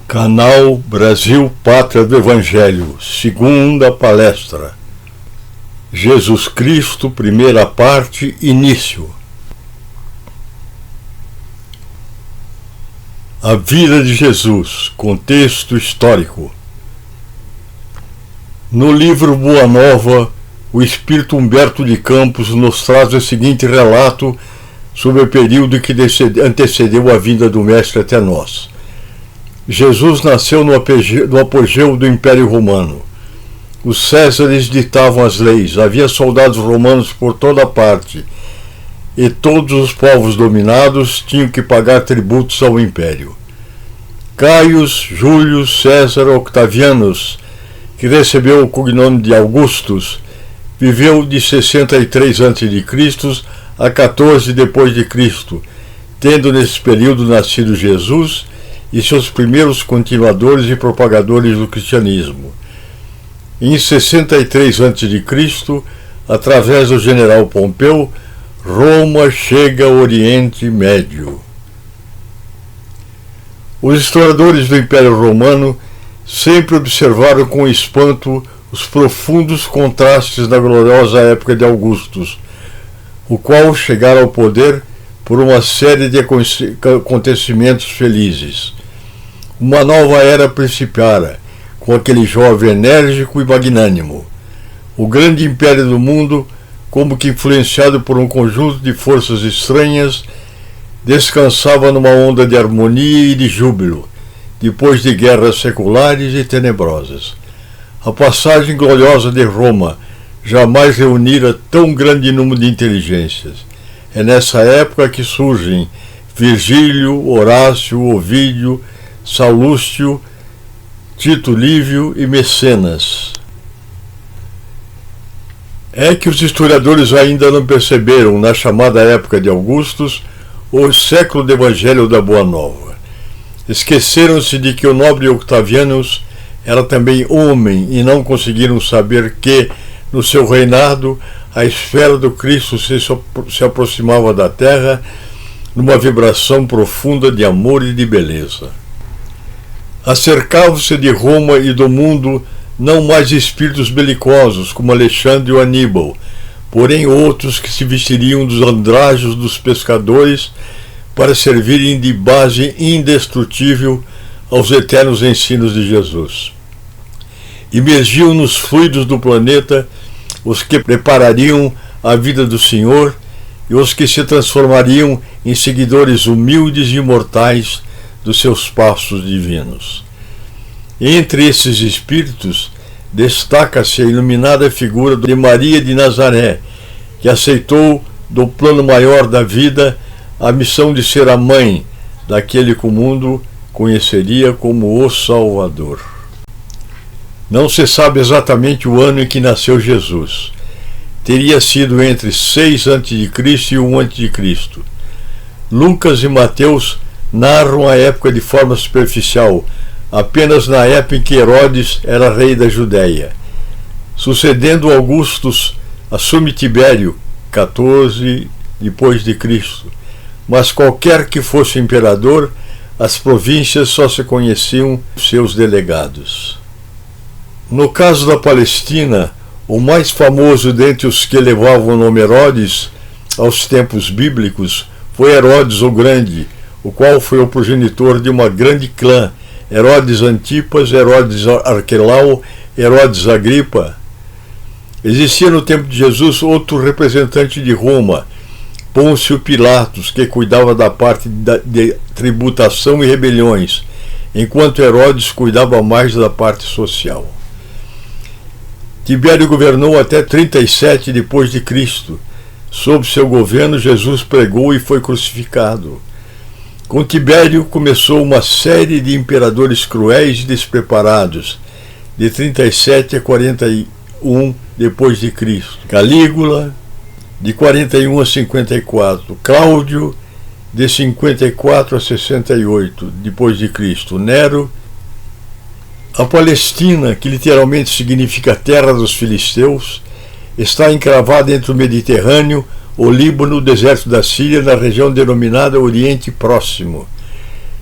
Canal Brasil Pátria do Evangelho, segunda palestra. Jesus Cristo, primeira parte, início. A vida de Jesus, contexto histórico. No livro Boa Nova, o espírito Humberto de Campos nos traz o seguinte relato sobre o período que antecedeu a vinda do Mestre até nós. Jesus nasceu no apogeu do Império Romano. Os Césares ditavam as leis, havia soldados romanos por toda parte, e todos os povos dominados tinham que pagar tributos ao Império. Caius, Júlio, César, Octavianus, que recebeu o cognome de Augustus, viveu de 63 a.C. a 14 d.C., tendo nesse período nascido Jesus e seus primeiros continuadores e propagadores do cristianismo. Em 63 a.C., através do general Pompeu, Roma chega ao Oriente Médio. Os historiadores do Império Romano sempre observaram com espanto os profundos contrastes da gloriosa época de Augustus, o qual chegara ao poder por uma série de acontecimentos felizes. Uma nova era principiara, com aquele jovem enérgico e magnânimo. O grande império do mundo, como que influenciado por um conjunto de forças estranhas, descansava numa onda de harmonia e de júbilo, depois de guerras seculares e tenebrosas. A passagem gloriosa de Roma jamais reunira tão grande número de inteligências. É nessa época que surgem Virgílio, Horácio, Ovídio, Salúcio, Tito Livio e Mecenas. É que os historiadores ainda não perceberam, na chamada época de Augustus, o século do Evangelho da Boa Nova. Esqueceram-se de que o nobre Octavianus era também homem e não conseguiram saber que, no seu reinado, a esfera do Cristo se aproximava da terra numa vibração profunda de amor e de beleza. Acercavam-se de Roma e do mundo não mais espíritos belicosos como Alexandre ou Aníbal, porém outros que se vestiriam dos andrajos dos pescadores para servirem de base indestrutível aos eternos ensinos de Jesus. Imergiam nos fluidos do planeta os que preparariam a vida do Senhor e os que se transformariam em seguidores humildes e imortais dos seus passos divinos. Entre esses espíritos destaca-se a iluminada figura de Maria de Nazaré, que aceitou do plano maior da vida a missão de ser a mãe daquele que o mundo conheceria como o Salvador. Não se sabe exatamente o ano em que nasceu Jesus. Teria sido entre 6 a.C. e 1 a.C. Lucas e Mateus narram a época de forma superficial, apenas na época em que Herodes era rei da Judéia. Sucedendo Augustus, assume Tibério, 14 depois de Cristo. Mas qualquer que fosse imperador, as províncias só se conheciam seus delegados. No caso da Palestina, o mais famoso dentre os que levavam o nome Herodes aos tempos bíblicos foi Herodes o Grande, o qual foi o progenitor de uma grande clã, Herodes Antipas, Herodes Arquelau, Herodes Agripa. Existia no tempo de Jesus outro representante de Roma, Pôncio Pilatos, que cuidava da parte de tributação e rebeliões, enquanto Herodes cuidava mais da parte social. Tibério governou até 37 depois de Cristo. Sob seu governo, Jesus pregou e foi crucificado. Com Tibério começou uma série de imperadores cruéis e despreparados, de 37 a 41 depois de Cristo. Calígula, de 41 a 54. Cláudio, de 54 a 68 depois de Cristo. Nero. A Palestina, que literalmente significa terra dos filisteus, está encravada entre o Mediterrâneo, o Líbano, o deserto da Síria, na região denominada Oriente Próximo.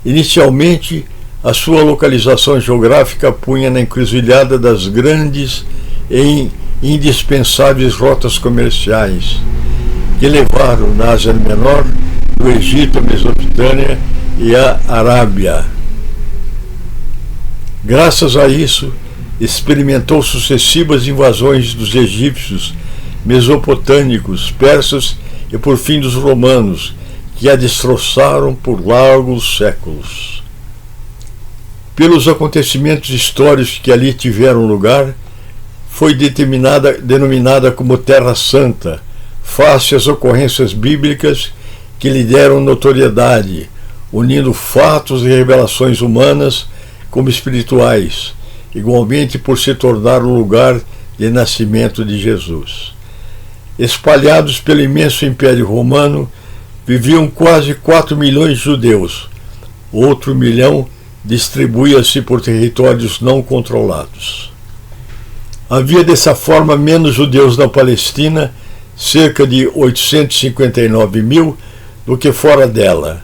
Inicialmente, A sua localização geográfica punha na encruzilhada das grandes e indispensáveis rotas comerciais que levaram na Ásia Menor, do Egito, a Mesopotâmia e a Arábia. Graças a isso, experimentou sucessivas invasões dos egípcios, mesopotâmicos, persas e por fim dos romanos, que a destroçaram por largos séculos. Pelos acontecimentos históricos que ali tiveram lugar, foi denominada como Terra Santa, face às ocorrências bíblicas que lhe deram notoriedade, unindo fatos e revelações humanas como espirituais, igualmente por se tornar o lugar de nascimento de Jesus. Espalhados pelo imenso Império Romano, viviam quase 4 milhões de judeus. Outro milhão distribuía-se por territórios não controlados. Havia dessa forma menos judeus na Palestina, cerca de 859 mil, do que fora dela.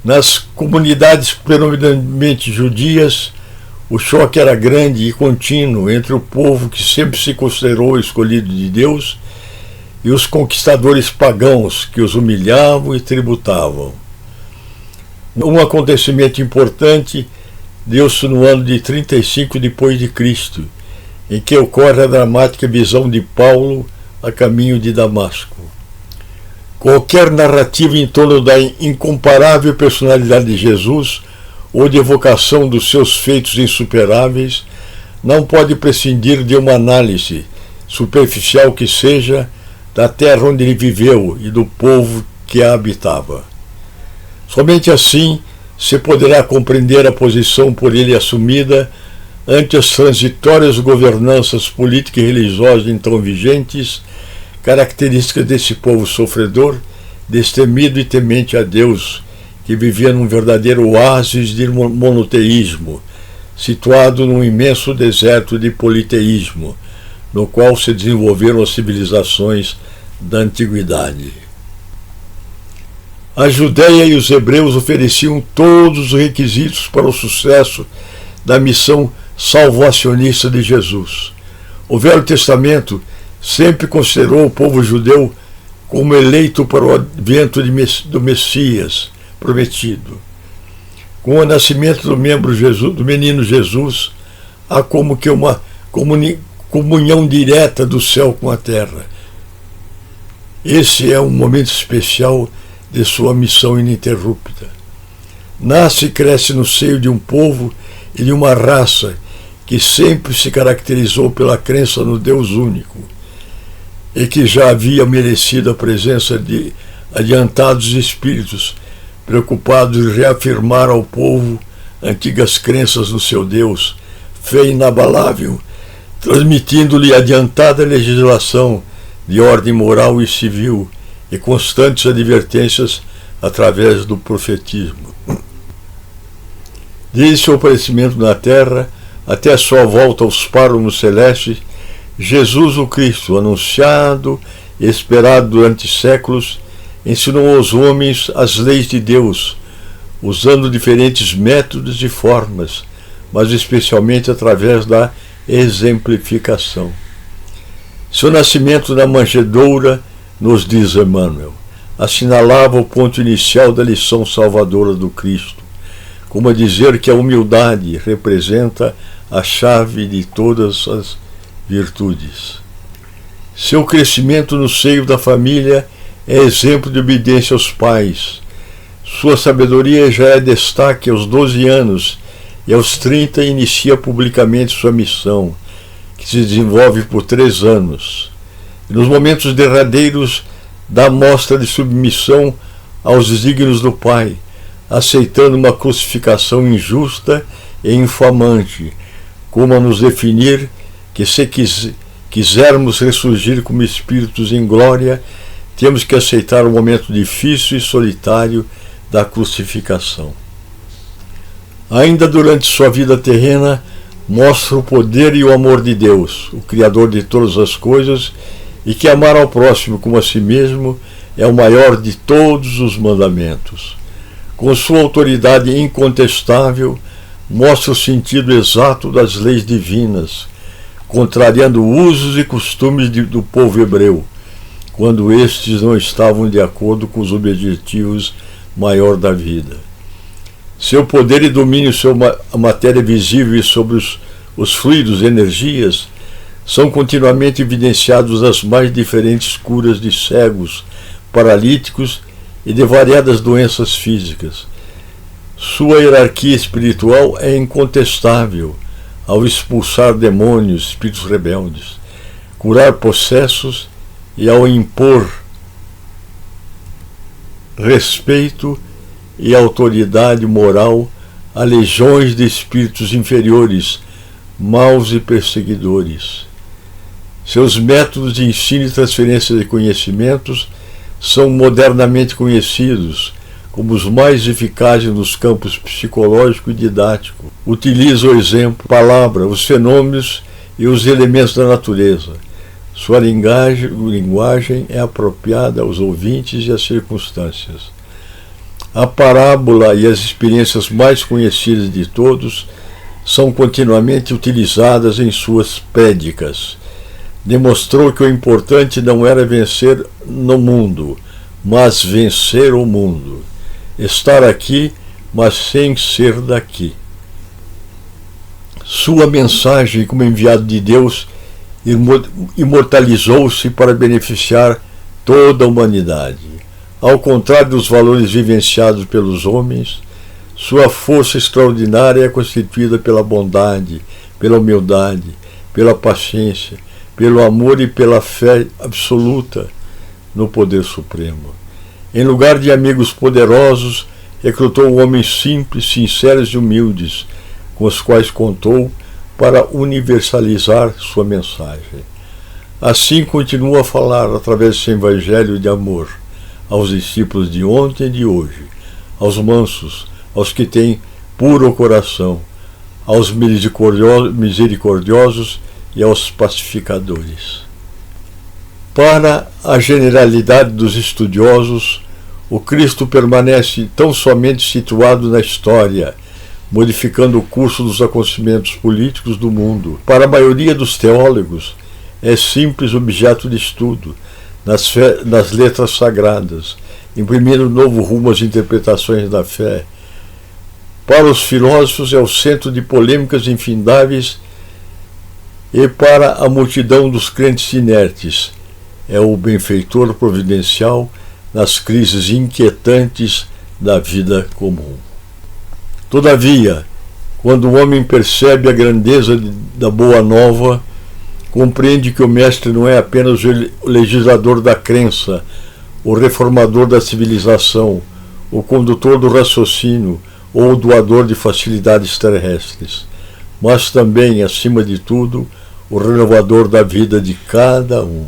Nas comunidades predominantemente judias, o choque era grande e contínuo entre o povo que sempre se considerou escolhido de Deus e os conquistadores pagãos que os humilhavam e tributavam. Um acontecimento importante deu-se no ano de 35 depois de Cristo, em que ocorre a dramática visão de Paulo a caminho de Damasco. Qualquer narrativa em torno da incomparável personalidade de Jesus ou de evocação dos seus feitos insuperáveis não pode prescindir de uma análise, superficial que seja, da terra onde ele viveu e do povo que a habitava. Somente assim se poderá compreender a posição por ele assumida ante as transitórias governanças políticas e religiosas então vigentes, características desse povo sofredor, destemido e temente a Deus, que vivia num verdadeiro oásis de monoteísmo, situado num imenso deserto de politeísmo, no qual se desenvolveram as civilizações da antiguidade. A Judéia e os hebreus ofereciam todos os requisitos para o sucesso da missão salvacionista de Jesus. O Velho Testamento sempre considerou o povo judeu como eleito para o advento do Messias prometido. Com o nascimento do menino Jesus, há como que uma comunhão direta do céu com a terra. Esse é um momento especial de sua missão ininterrupta. Nasce e cresce no seio de um povo e de uma raça que sempre se caracterizou pela crença no Deus único e que já havia merecido a presença de adiantados espíritos preocupados em reafirmar ao povo antigas crenças no seu Deus, fé inabalável, transmitindo-lhe adiantada legislação de ordem moral e civil e constantes advertências através do profetismo. Desde seu aparecimento na terra até a sua volta aos páramos celestes, Jesus o Cristo, anunciado e esperado durante séculos, ensinou aos homens as leis de Deus, usando diferentes métodos e formas, mas especialmente através da exemplificação. Seu nascimento na manjedoura, nos diz Emmanuel, assinalava o ponto inicial da lição salvadora do Cristo, como a dizer que a humildade representa a chave de todas as virtudes. Seu crescimento no seio da família é exemplo de obediência aos pais. Sua sabedoria já é destaque aos 12 anos e aos 30 inicia publicamente sua missão, que se desenvolve por 3 anos. E nos momentos derradeiros dá mostra de submissão aos desígnios do Pai, aceitando uma crucificação injusta e infamante, como a nos definir que se quisermos ressurgir como espíritos em glória, temos que aceitar o momento difícil e solitário da crucificação. Ainda durante sua vida terrena, mostra o poder e o amor de Deus, o Criador de todas as coisas, e que amar ao próximo como a si mesmo é o maior de todos os mandamentos. Com sua autoridade incontestável, mostra o sentido exato das leis divinas, contrariando usos e costumes do povo hebreu, quando estes não estavam de acordo com os objetivos maior da vida. Seu poder e domínio sobre a matéria visível e sobre os fluidos, energias, são continuamente evidenciados nas mais diferentes curas de cegos, paralíticos e de variadas doenças físicas. Sua hierarquia espiritual é incontestável ao expulsar demônios, espíritos rebeldes, curar possessos e ao impor respeito e autoridade moral a legiões de espíritos inferiores, maus e perseguidores. Seus métodos de ensino e transferência de conhecimentos são modernamente conhecidos como os mais eficazes nos campos psicológico e didático. Utiliza o exemplo, a palavra, os fenômenos e os elementos da natureza. Sua linguagem é apropriada aos ouvintes e às circunstâncias. A parábola e as experiências mais conhecidas de todos são continuamente utilizadas em suas prédicas. Demonstrou que o importante não era vencer no mundo, mas vencer o mundo. Estar aqui, mas sem ser daqui. Sua mensagem, como enviado de Deus, imortalizou-se para beneficiar toda a humanidade. Ao contrário dos valores vivenciados pelos homens, sua força extraordinária é constituída pela bondade, pela humildade, pela paciência, pelo amor e pela fé absoluta no poder supremo. Em lugar de amigos poderosos, recrutou homens simples, sinceros e humildes, com os quais contou para universalizar sua mensagem. Assim continua a falar através de seu evangelho de amor aos discípulos de ontem e de hoje, aos mansos, aos que têm puro coração, aos misericordiosos e aos pacificadores. Para a generalidade dos estudiosos, o Cristo permanece tão somente situado na história, modificando o curso dos acontecimentos políticos do mundo. Para a maioria dos teólogos, é simples objeto de estudo nas letras sagradas, imprimindo novo rumo às interpretações da fé. Para os filósofos, é o centro de polêmicas infindáveis, e para a multidão dos crentes inertes, é o benfeitor providencial nas crises inquietantes da vida comum. Todavia, quando o homem percebe a grandeza da Boa Nova, compreende que o Mestre não é apenas o legislador da crença, o reformador da civilização, o condutor do raciocínio ou o doador de facilidades terrestres, mas também, acima de tudo, o renovador da vida de cada um.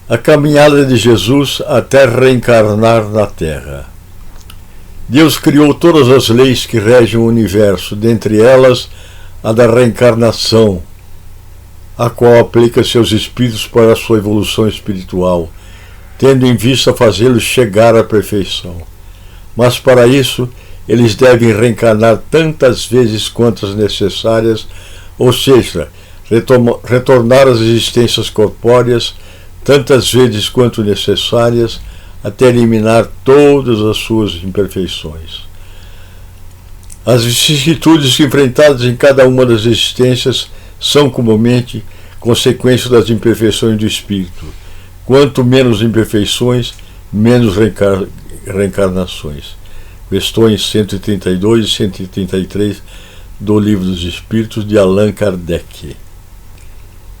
A caminhada de Jesus até reencarnar na Terra. Deus criou todas as leis que regem o universo, dentre elas a da reencarnação, a qual aplica seus espíritos para a sua evolução espiritual, tendo em vista fazê-los chegar à perfeição. Mas para isso, eles devem reencarnar tantas vezes quantas necessárias, ou seja, retornar às existências corpóreas tantas vezes quanto necessárias, até eliminar todas as suas imperfeições. As vicissitudes enfrentadas em cada uma das existências são comumente consequência das imperfeições do espírito. Quanto menos imperfeições, menos reencarnações. Questões 132 e 133 do Livro dos Espíritos de Allan Kardec.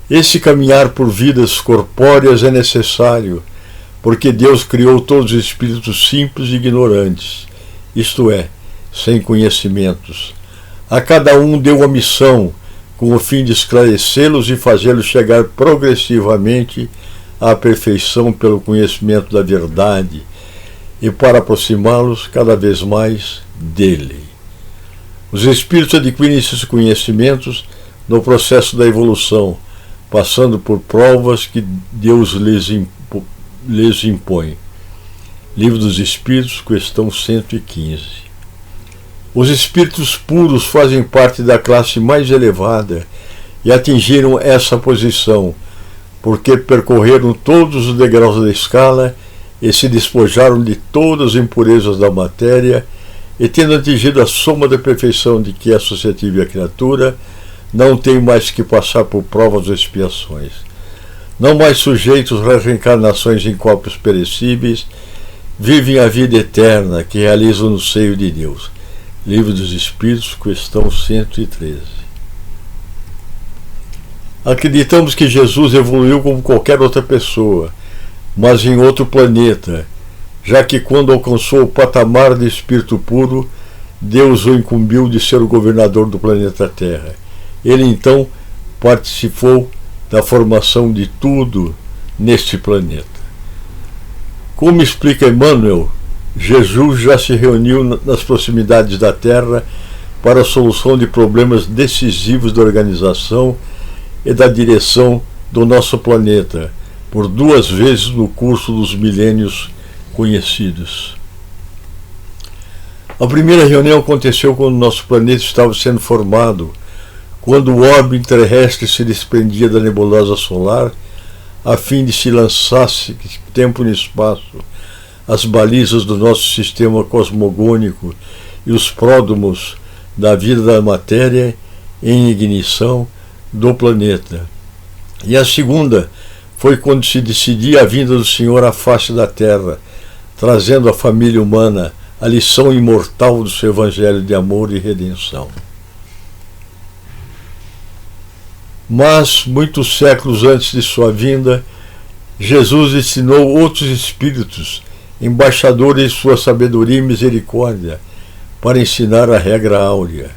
Esse caminhar por vidas corpóreas é necessário, porque Deus criou todos os espíritos simples e ignorantes, isto é, sem conhecimentos. A cada um deu uma missão, com o fim de esclarecê-los e fazê-los chegar progressivamente à perfeição pelo conhecimento da verdade e para aproximá-los cada vez mais dele. Os espíritos adquirem esses conhecimentos no processo da evolução, passando por provas que Deus lhes impõe. Livro dos Espíritos, questão 115. Os espíritos puros fazem parte da classe mais elevada e atingiram essa posição, porque percorreram todos os degraus da escala e se despojaram de todas as impurezas da matéria, e tendo atingido a soma da perfeição de que é associativa a criatura, não tem mais que passar por provas ou expiações. Não mais sujeitos às reencarnações em corpos perecíveis, vivem a vida eterna que realizam no seio de Deus. Livro dos Espíritos, questão 113. Acreditamos que Jesus evoluiu como qualquer outra pessoa, mas em outro planeta, já que quando alcançou o patamar de espírito puro, Deus o incumbiu de ser o governador do planeta Terra. Ele então participou da formação de tudo neste planeta. Como explica Emmanuel, Jesus já se reuniu nas proximidades da Terra para a solução de problemas decisivos da organização e da direção do nosso planeta, por 2 vezes no curso dos milênios conhecidos. A primeira reunião aconteceu quando nosso planeta estava sendo formado, quando o orbe terrestre se desprendia da nebulosa solar, a fim de se lançasse tempo e espaço as balizas do nosso sistema cosmogônico e os pródromos da vida da matéria em ignição do planeta. E a segunda foi quando se decidia a vinda do Senhor à face da Terra, trazendo à família humana a lição imortal do seu evangelho de amor e redenção. Mas, muitos séculos antes de sua vinda, Jesus destinou outros espíritos, embaixadores de sua sabedoria e misericórdia, para ensinar a regra áurea: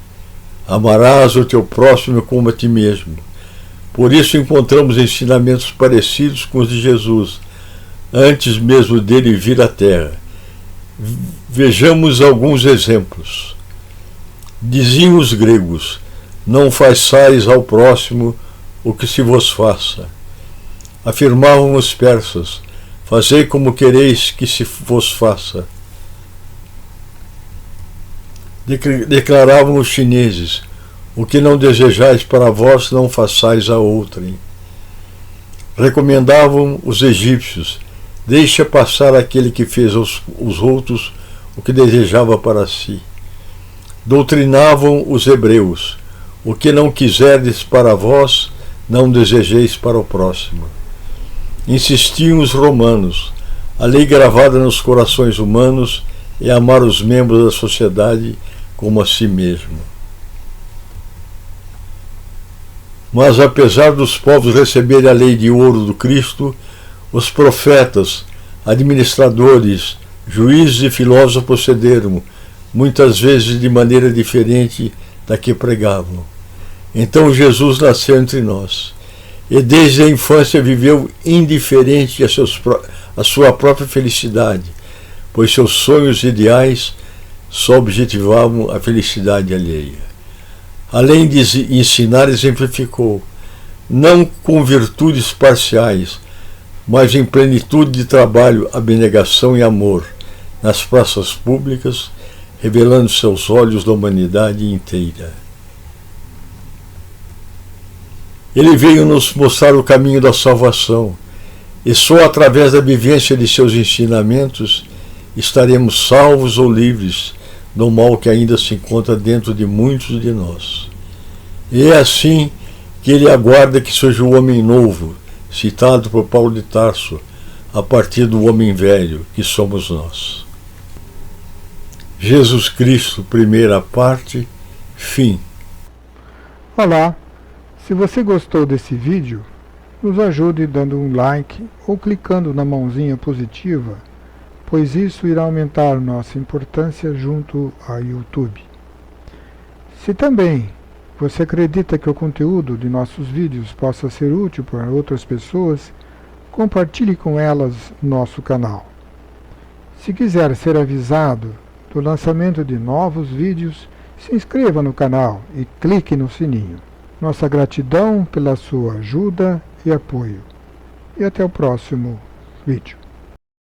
amarás o teu próximo como a ti mesmo. Por isso encontramos ensinamentos parecidos com os de Jesus, antes mesmo dele vir à Terra. Vejamos alguns exemplos. Diziam os gregos: não façais ao próximo o que se vos faça. Afirmavam os persas: fazei como quereis que se vos faça. Declaravam os chineses: o que não desejais para vós, não façais a outrem. Recomendavam os egípcios: deixa passar aquele que fez aos outros o que desejava para si. Doutrinavam os hebreus: o que não quiserdes para vós, não desejeis para o próximo. Insistiam os romanos: a lei gravada nos corações humanos é amar os membros da sociedade como a si mesmo. Mas apesar dos povos receberem a lei de ouro do Cristo, os profetas, administradores, juízes e filósofos procederam, muitas vezes de maneira diferente da que pregavam. Então Jesus nasceu entre nós, e desde a infância viveu indiferente à sua própria felicidade, pois seus sonhos ideais só objetivavam a felicidade alheia. Além de ensinar, exemplificou, não com virtudes parciais, mas em plenitude de trabalho, abnegação e amor, nas praças públicas, revelando seus olhos da humanidade inteira. Ele veio nos mostrar o caminho da salvação, e só através da vivência de seus ensinamentos estaremos salvos ou livres do mal que ainda se encontra dentro de muitos de nós. E é assim que ele aguarda que seja o homem novo, citado por Paulo de Tarso, a partir do homem velho, que somos nós. Jesus Cristo, primeira parte, fim. Olá, se você gostou desse vídeo, nos ajude dando um like ou clicando na mãozinha positiva, pois isso irá aumentar nossa importância junto ao YouTube. Se também você acredita que o conteúdo de nossos vídeos possa ser útil para outras pessoas, compartilhe com elas nosso canal. Se quiser ser avisado do lançamento de novos vídeos, se inscreva no canal e clique no sininho. Nossa gratidão pela sua ajuda e apoio. E até o próximo vídeo.